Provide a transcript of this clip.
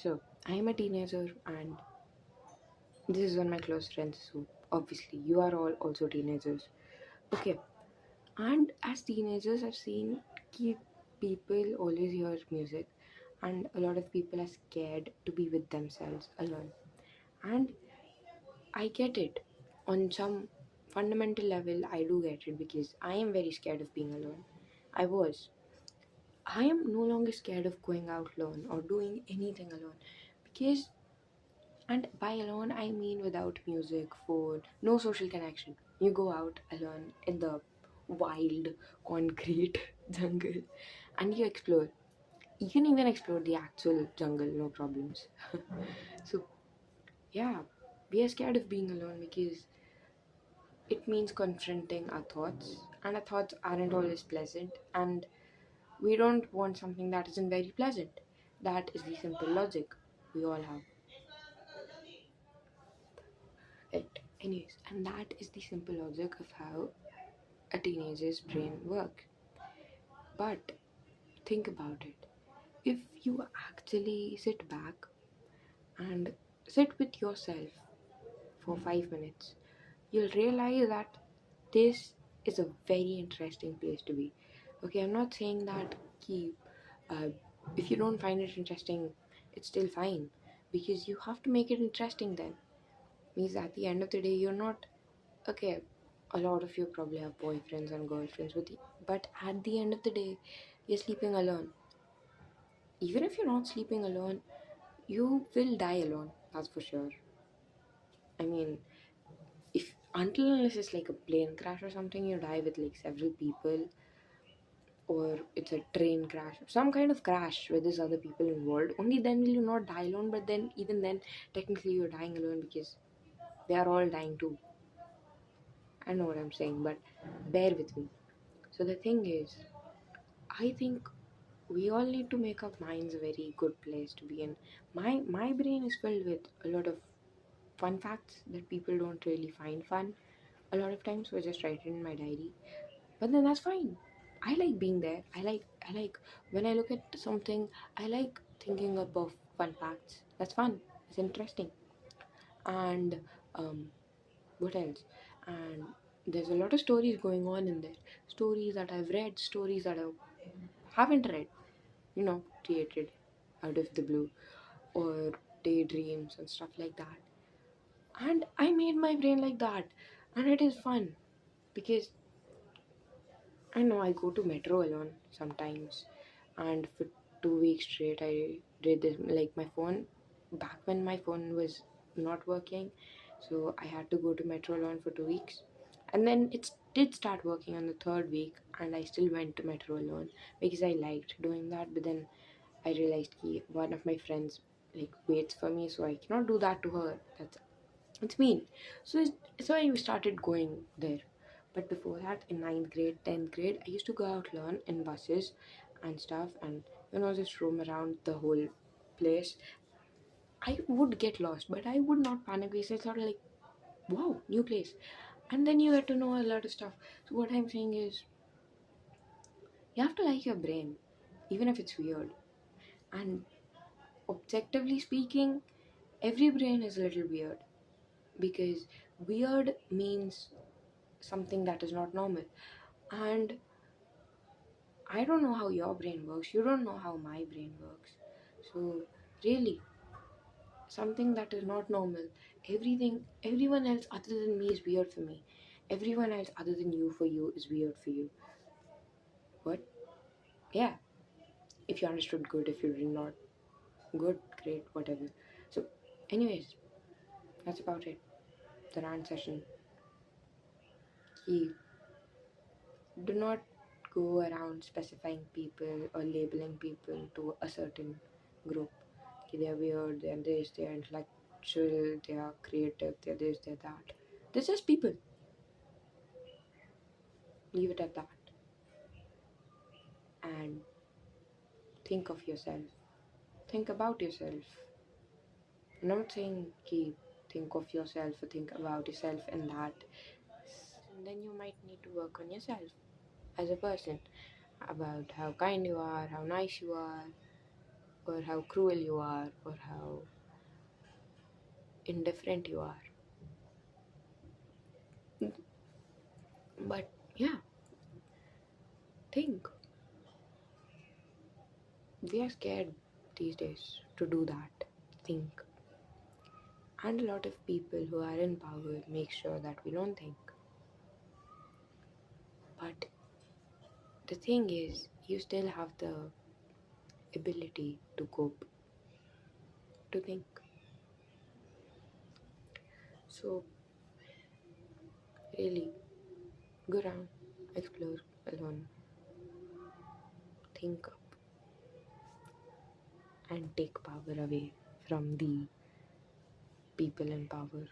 So, I am a teenager and this is one of my close friends. So, obviously, you are all also teenagers. Okay, and as teenagers, I've seen ki people always hear music, and a lot of people are scared to be with themselves alone. And I get it. On some fundamental level, I do get it because I am very scared of being alone. I was. I am no longer scared of going out alone or doing anything alone because, and by alone, I mean without music, phone, no social connection. You go out alone in the wild, concrete jungle and you explore. You can even explore the actual jungle, no problems. So, yeah, we are scared of being alone because it means confronting our thoughts, and our thoughts aren't always pleasant, and we don't want something that isn't very pleasant. That is the simple logic we all have. It, anyways, and that is the simple logic of how a teenager's brain works. But think about it. If you actually sit back and sit with yourself for 5 minutes, you'll realize that this is a very interesting place to be. Okay, I'm not saying that keep uh, if you don't find it interesting, it's still fine because you have to make it interesting then. Means at the end of the day, you're not okay. A lot of you probably have boyfriends and girlfriends with you, but at the end of the day, you're sleeping alone. Even if you're not sleeping alone, you will die alone. That's for sure. I mean, if until unless it's like a plane crash or something, you die with like several people, or it's a train crash, some kind of crash where there's other people involved. Only then will you not die alone. But then, even then, technically you're dying alone because they are all dying too. I know what I'm saying, but bear with me. So the thing is, I think we all need to make our minds a very good place to be in. My brain is filled with a lot of fun facts that people don't really find fun. A lot of times, so I just write it in my diary. But then that's fine. I like being there. I like when I look at something, I like thinking of fun facts. That's fun. It's interesting. And um, what else? And there's a lot of stories going on in there. Stories that I've read, stories that I haven't read. Created out of the blue, or daydreams and stuff like that. And I made my brain like that, and it is fun because I know I go to metro alone sometimes, and for 2 weeks straight, I did this. Like my phone, back when my phone was not working, so I had to go to metro alone for 2 weeks, and then it did start working on the third week, and I still went to metro alone because I liked doing that. But then I realized one of my friends like waits for me, so I cannot do that to her. It's mean. So I started going there. But before that, in ninth grade, 10th grade, I used to go out learn in buses and stuff, and just roam around the whole place. I would get lost, but I would not panic because I thought like, wow, new place. And then you get to know a lot of stuff. So what I'm saying is, you have to like your brain, even if it's weird. And objectively speaking, every brain is a little weird because weird means something that is not normal. And I don't know how your brain works, you don't know how my brain works. So, really, something that is not normal, everyone else other than me is weird for me. Everyone else other than you for you is weird for you. But, yeah, if you understood, good. If you did not, good, great, whatever. So, anyways, that's about it. The rant session. He do not go around specifying people or labeling people to a certain group. Okay, they are weird, they are this, they are intellectual, they are creative, they are this, they are that. They're just people. Leave it at that. And think of yourself. Think about yourself. I'm not saying keep think of yourself or think about yourself in that. And then you might need to work on yourself as a person, about how kind you are, how nice you are, or how cruel you are, or how indifferent you are. But yeah, think. We are scared these days to do that. Think. And a lot of people who are in power make sure that we don't think. But the thing is, you still have the ability to cope, to think. So, really, go around, explore alone, think up, and take power away from the people in power.